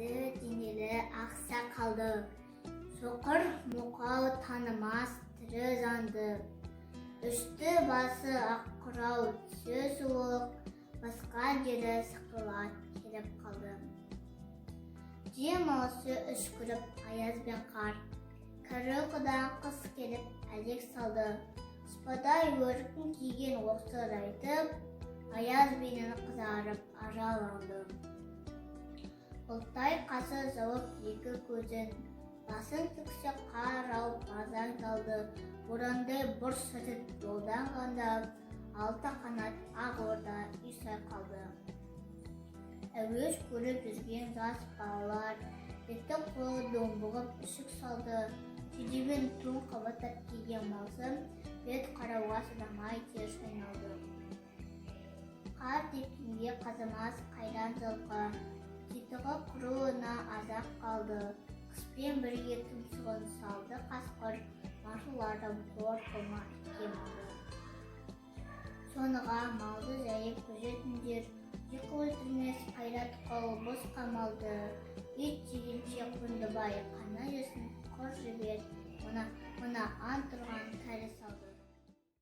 денелі ақ сақалды, соқыр мұқау танымас тірі жанды. Үсті басы ақ қырау, түсі суық, басқа жері сықырлат келіп қалды. Жем аусы үшкіріп аяз бен қар, кәрі құдан қыс келіп әлек салды. Спадай өркін киген осы райтып, аяз бенен қызарып ажаланды. Ұлтай қасы зауып екі көзін, басын тіксе қар ауып азаң талды. Борандай бұрс сәтіп жолдан қандап, алты қанат ақ орда үй сайқалды. Әуеш көріп жүрген жас балалар, беті қолы домбығып ішік салды. Жидебен тон қабаттап киген маусым, бет қарауға шыдамай теріс айналды. Қар тепкенге қазымас қайран жылқы, титығы құруына азақ қалды. Қыспен бірге тұмсығын салды қасқыр, маршылардан қор қылма кем алды. Соныға малды жайып көжетіндер, жиқы өлтірмес қайрат қолы бос қамалды. Ет жегенше құндыбай қана жесін құр жібер, мұна ант тұрған кәрі салды.